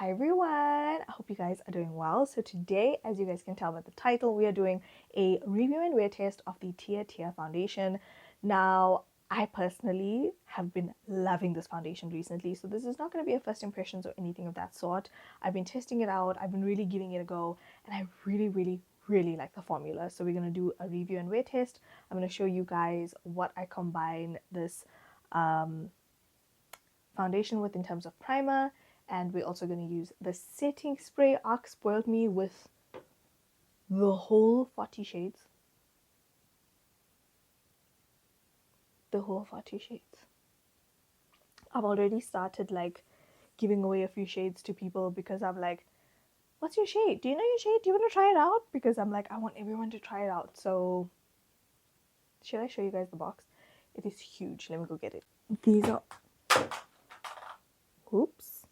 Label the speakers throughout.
Speaker 1: Hi everyone, I hope you guys are doing well. So today, as you guys can tell by the title, we are doing a review and wear test of the Tesh foundation. Now, I personally have been loving this foundation recently, so this is not going to be a first impressions or anything of that sort. I've been testing it out, I've been really giving it a go, and I really like the formula. So we're going to do a review and wear test. I'm going to show you guys what I combine this foundation with in terms of primer, and we're also going to use the setting spray. Arc spoiled me with the whole 40 shades. The whole 40 shades. I've already started like giving away a few shades to people because I'm like, what's your shade? Do you know your shade? Do you want to try it out? Because I'm like, I want everyone to try it out. So should I show you guys the box? It is huge. Let me go get it. These are, oops,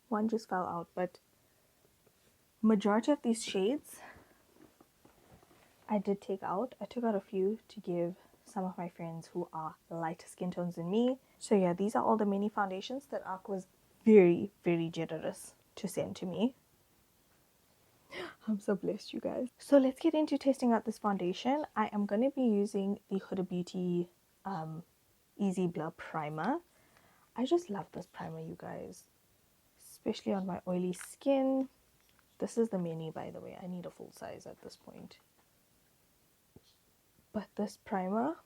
Speaker 1: one just fell out, but majority of these shades I did take out. I took out a few to give some of my friends who are lighter skin tones than me. So yeah, these are all the mini foundations that Arc was very generous to send to me. I'm so blessed, you guys. So let's get into testing out this foundation. I am going to be using the Huda Beauty Easy Blur Primer. I just love this primer, you guys, especially on my oily skin. This is the mini, by the way. I need a full size at this point. But this primer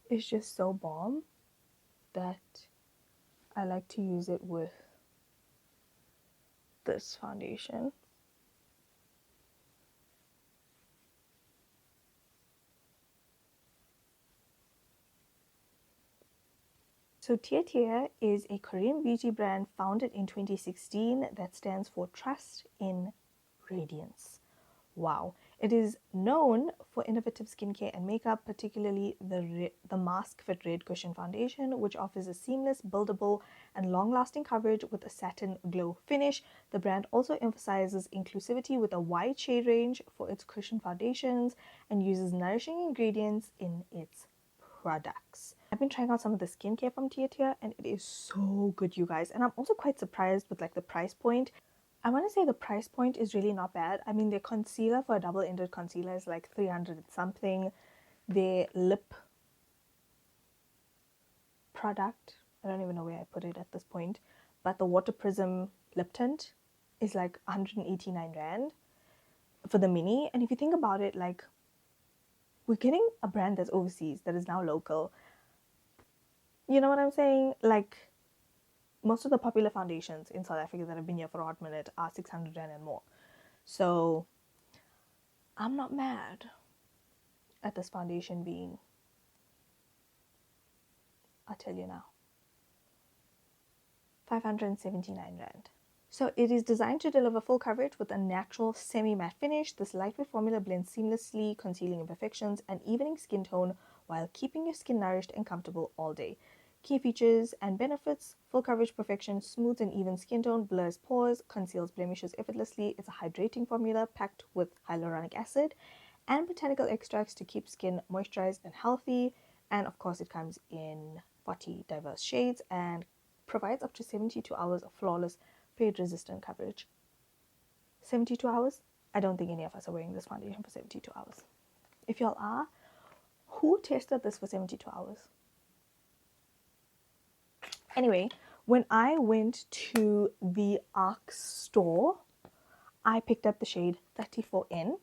Speaker 1: is just so bomb that I like to use it with this foundation. So Tesh is a Korean beauty brand founded in 2016 that stands for Trust in Radiance. Wow. It is known for innovative skincare and makeup, particularly the Mask Fit Red Cushion Foundation, which offers a seamless, buildable, and long-lasting coverage with a satin glow finish. The brand also emphasizes inclusivity with a wide shade range for its cushion foundations and uses nourishing ingredients in its products. I've been trying out some of the skincare from Tesh and it is so good, you guys. And I'm also quite surprised with like the price point. I want to say the price point is really not bad. I mean, their concealer for a double-ended concealer is like 300 and something. Their lip product, I don't even know where I put it at this point, but the Water Prism lip tint is like 189 rand for the mini. And if you think about it, like, we're getting a brand that's overseas that is now local. You know what I'm saying? Like, most of the popular foundations in South Africa that have been here for a hot minute are 600 rand and more. So I'm not mad at this foundation being, I'll tell you now, 579 rand. So it is designed to deliver full coverage with a natural semi-matte finish. This lightweight formula blends seamlessly, concealing imperfections and evening skin tone while keeping your skin nourished and comfortable all day. Key features and benefits: full coverage perfection, smooth and even skin tone, blurs pores, conceals blemishes effortlessly. It's a hydrating formula packed with hyaluronic acid and botanical extracts to keep skin moisturized and healthy. And of course, it comes in 40 diverse shades and provides up to 72 hours of flawless fade-resistant coverage. 72 hours? I don't think any of us are wearing this foundation for 72 hours. If y'all are, who tested this for 72 hours? Anyway, when I went to the Arc store, I picked up the shade 34N,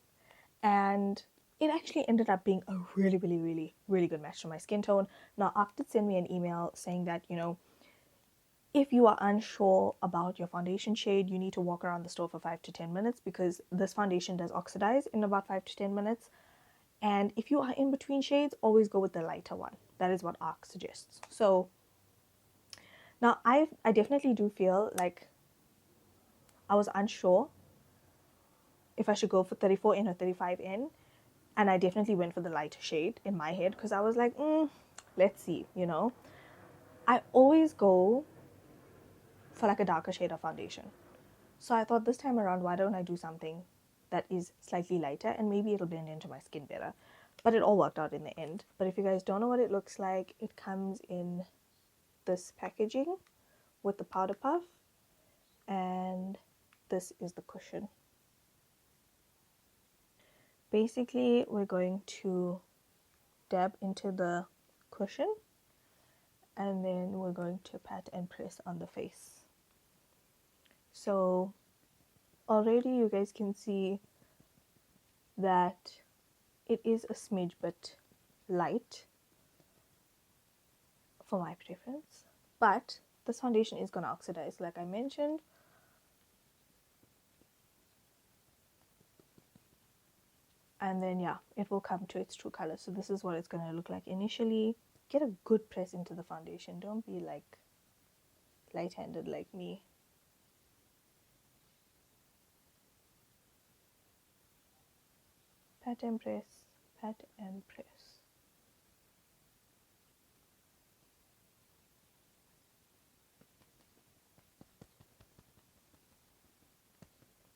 Speaker 1: and it actually ended up being a really good match to my skin tone. Now, Arc did send me an email saying that, you know, if you are unsure about your foundation shade, you need to walk around the store for 5 to 10 minutes because this foundation does oxidize in about 5 to 10 minutes. And if you are in between shades, always go with the lighter one. That is what Arc suggests. So now I definitely do feel like I was unsure if I should go for 34N or 35N. And I definitely went for the lighter shade in my head because I was like, let's see, you know. I always go for like a darker shade of foundation. So I thought this time around, why don't I do something that is slightly lighter and maybe it'll blend into my skin better. But it all worked out in the end. But if you guys don't know what it looks like, it comes in this packaging with the powder puff. and this is the cushion. Basically, we're going to dab into the cushion and then we're going to pat and press on the face. So already you guys can see that it is a smidge bit light for my preference, but this foundation is going to oxidize like I mentioned. And then yeah, it will come to its true color. So this is what it's going to look like initially. Get a good press into the foundation. Don't be like light-handed like me. Pat and press, pat and press.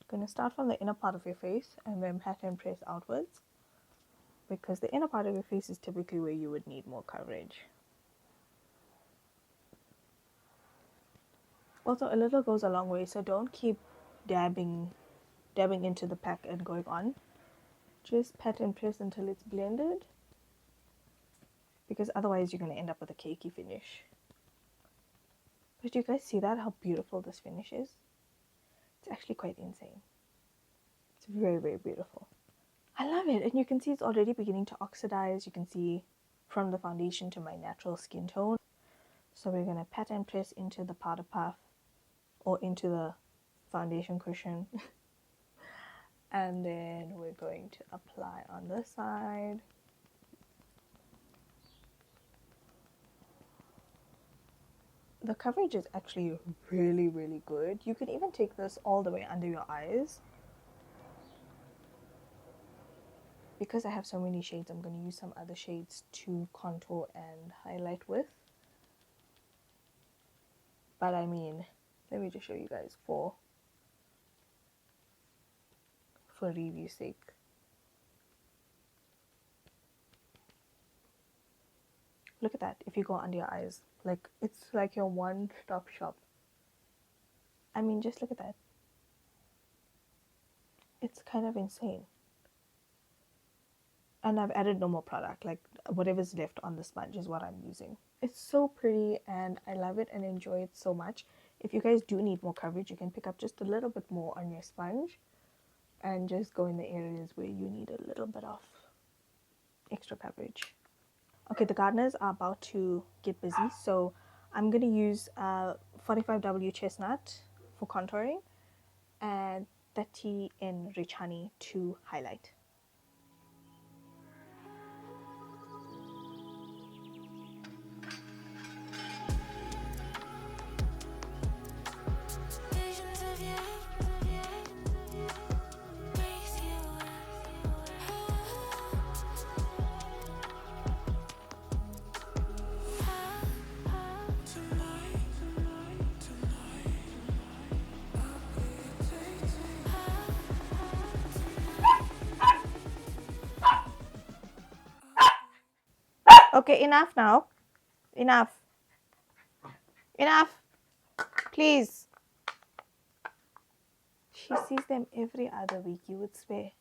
Speaker 1: Going to start from the inner part of your face and then pat and press outwards, because the inner part of your face is typically where you would need more coverage. Also, a little goes a long way, so don't keep dabbing into the pack and going on. Just pat and press until it's blended, because otherwise you're going to end up with a cakey finish. But you guys see that, how beautiful this finish is? It's actually quite insane. It's very, very beautiful. I love it. And you can see it's already beginning to oxidize. You can see from the foundation to my natural skin tone. So we're going to pat and press into the powder puff or into the foundation cushion. And then we're going to apply on this side. The coverage is actually really, really good. You can even take this all the way under your eyes. Because I have so many shades, I'm going to use some other shades to contour and highlight with. But I mean, let me just show you guys for review's sake. Look at that. If you go under your eyes, like it's like your one-stop shop. I mean, just look at that. It's kind of insane. And I've added no more product, like whatever's left on the sponge is what I'm using. It's so pretty and I love it and enjoy it so much. If you guys do need more coverage, you can pick up just a little bit more on your sponge and just go in the areas where you need a little bit of extra coverage. Okay, the gardeners are about to get busy, so I'm going to use 45W Chestnut for contouring and 30N Rich Honey to highlight. Okay, enough now. Enough. Enough. Please. She sees them every other week, you would swear.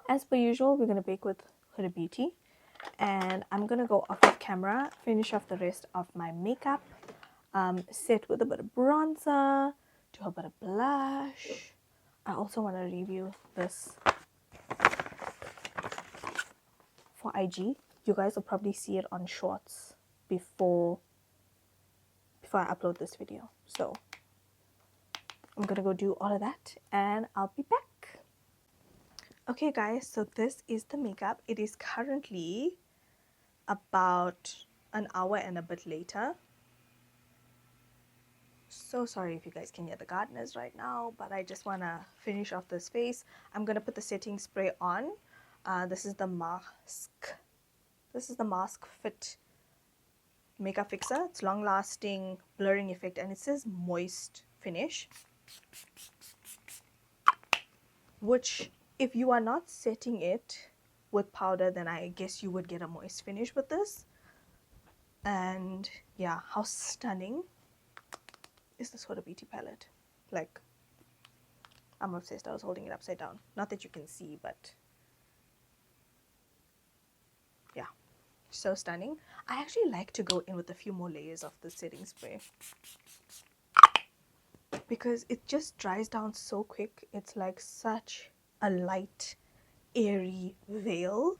Speaker 1: As per usual, we're going to bake with Huda Beauty. And I'm going to go off of camera, finish off the rest of my makeup, set with a bit of bronzer, do a bit of blush. I also want to review this for IG. You guys will probably see it on shorts before I upload this video. So I'm gonna go do all of that and I'll be back. Okay guys, so this is the makeup. It is currently about an hour and a bit later. So sorry if you guys can hear the gardeners right now, but I just want to finish off this face. I'm going to put the setting spray on. This is the mask. This is the Mask Fit makeup fixer. It's long lasting blurring effect and it says moist finish, which if you are not setting it with powder, then I guess you would get a moist finish with this. And yeah, how stunning is this Huda Beauty palette. Like, I'm obsessed. I was holding it upside down. Not that you can see, but yeah, so stunning. I actually like to go in with a few more layers of the setting spray because it just dries down so quick. It's like such a light, airy veil.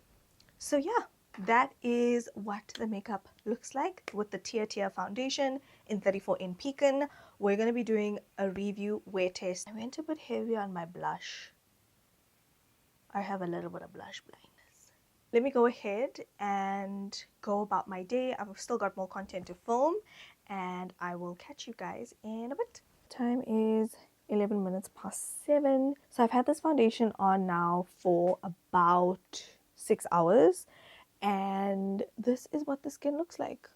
Speaker 1: So yeah, that is what the makeup looks like with the Tier foundation in 34 in Pecan. We're going to be doing a review wear test. I went a bit heavy on my blush. I have a little bit of blush blindness. Let me go ahead and go about my day. I've still got more content to film, and I will catch you guys in a bit. Time is 11 minutes past 7. So I've had this foundation on now for about 6 hours, and this is what the skin looks like.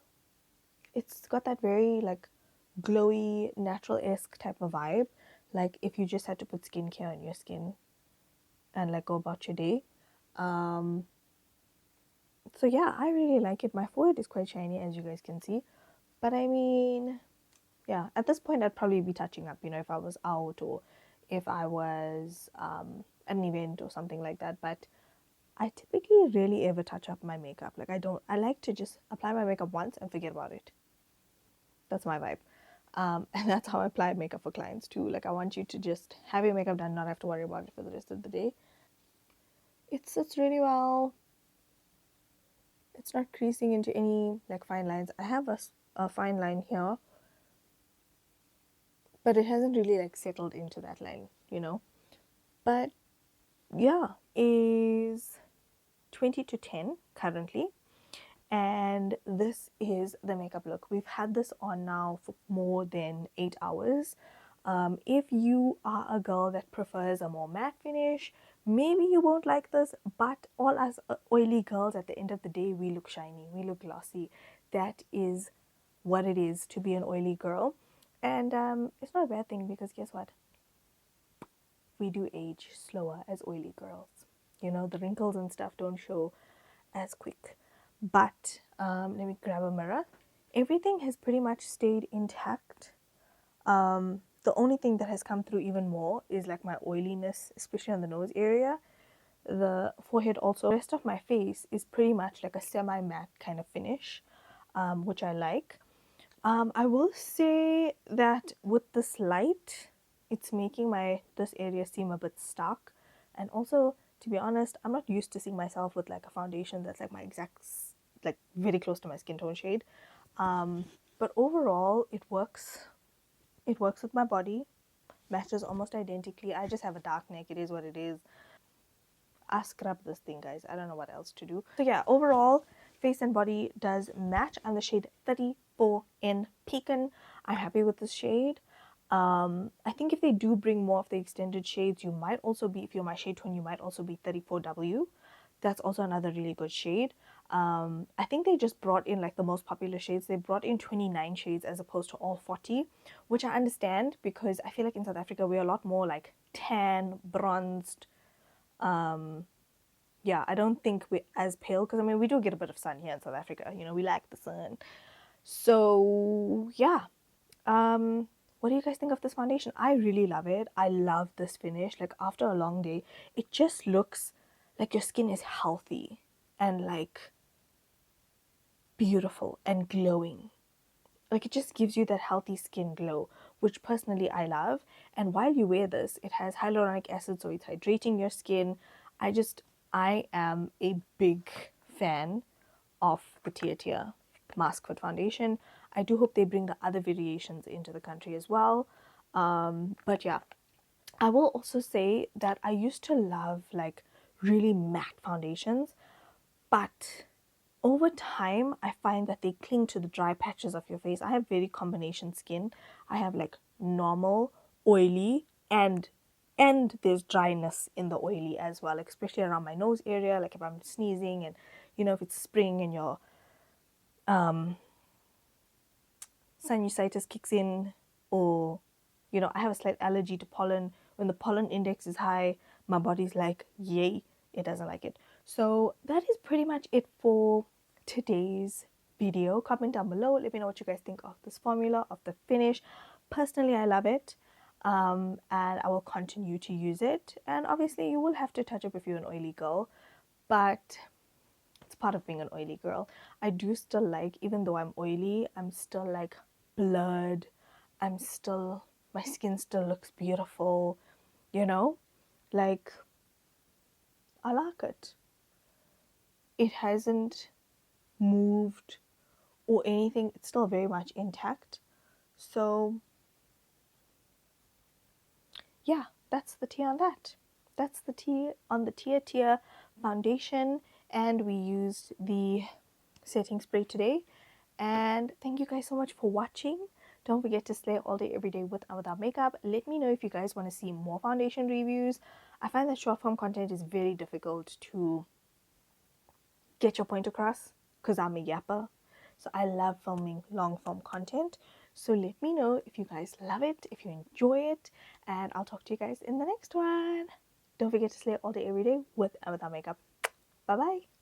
Speaker 1: It's got that very like glowy, natural-esque type of vibe, like if you just had to put skincare on your skin and like go about your day. So yeah, I really like it. My forehead is quite shiny, as you guys can see, but I mean, yeah, at this point I'd probably be touching up, you know, if I was out or if I was at an event or something like that. But I typically rarely ever touch up my makeup. Like, I like to just apply my makeup once and forget about it. That's my vibe. And that's how I apply makeup for clients too. Like, I want you to just have your makeup done, not have to worry about it for the rest of the day. It sits really well. It's not creasing into any like fine lines. I have a fine line here, but it hasn't really like settled into that line, you know. But yeah, is 20 to 10 currently, and this is the makeup look. We've had this on now for more than 8 hours. If you are a girl that prefers a more matte finish, maybe you won't like this, but all us oily girls, at the end of the day, we look shiny, we look glossy. That is what it is to be an oily girl. And it's not a bad thing, because guess what? We do age slower as oily girls. You know, the wrinkles and stuff don't show as quick. But let me grab a mirror. Everything has pretty much stayed intact. The only thing that has come through even more is like my oiliness, especially on the nose area. The forehead also. The rest of my face is pretty much like a semi-matte kind of finish, which I like. I will say that with this light, it's making this area seem a bit stark. And also, to be honest, I'm not used to seeing myself with like a foundation that's like my exact, like very close to my skin tone shade. But overall, it works. It works with my body, matches almost identically. I just have a dark neck. It is what it is. I scrub this thing, guys. I don't know what else to do. So yeah, overall, face and body does match. I'm the shade 34 in Pecan. I'm happy with this shade. I think if they do bring more of the extended shades, you might also be, if you're my shade tone, you might also be 34W. That's also another really good shade. I think they just brought in like the most popular shades. They brought in 29 shades as opposed to all 40, which I understand, because I feel like in South Africa we're a lot more like tan, bronzed. Yeah, I don't think we're as pale, because I mean we do get a bit of sun here in South Africa, you know, we like the sun. So yeah, what do you guys think of this foundation? I really love it. I love this finish. Like, after a long day, it just looks like your skin is healthy and like beautiful and glowing. Like, it just gives you that healthy skin glow, which personally I love. And while you wear this, it has hyaluronic acid, so it's hydrating your skin. I am a big fan of the Tier Mask Fit Foundation. I do hope they bring the other variations into the country as well. But yeah, I will also say that I used to love like really matte foundations, but over time I find that they cling to the dry patches of your face. I have very combination skin. I have like normal, oily, and there's dryness in the oily as well, especially around my nose area, like if I'm sneezing, and you know, if it's spring and your sinusitis kicks in, or you know, I have a slight allergy to pollen. When the pollen index is high, my body's like, yay, it doesn't like it. So that is pretty much it for today's video. Comment down below, let me know what you guys think of this formula, of the finish. Personally, I love it, and I will continue to use it. And obviously, you will have to touch up if you're an oily girl, but it's part of being an oily girl. I do still like, even though I'm oily, I'm still like blurred. My skin still looks beautiful, you know? Like, I like it. It hasn't moved or anything, it's still very much intact. So, yeah, that's the tea on that. That's the tea on the Tear foundation, and we used the setting spray today. And thank you guys so much for watching. Don't forget to slay all day every day with and without makeup. Let me know if you guys want to see more foundation reviews. I find that short form content is very difficult to get your point across because I'm a yapper. So I love filming long form content. So let me know if you guys love it, if you enjoy it, and I'll talk to you guys in the next one. Don't forget to slay all day every day with and without makeup. Bye bye.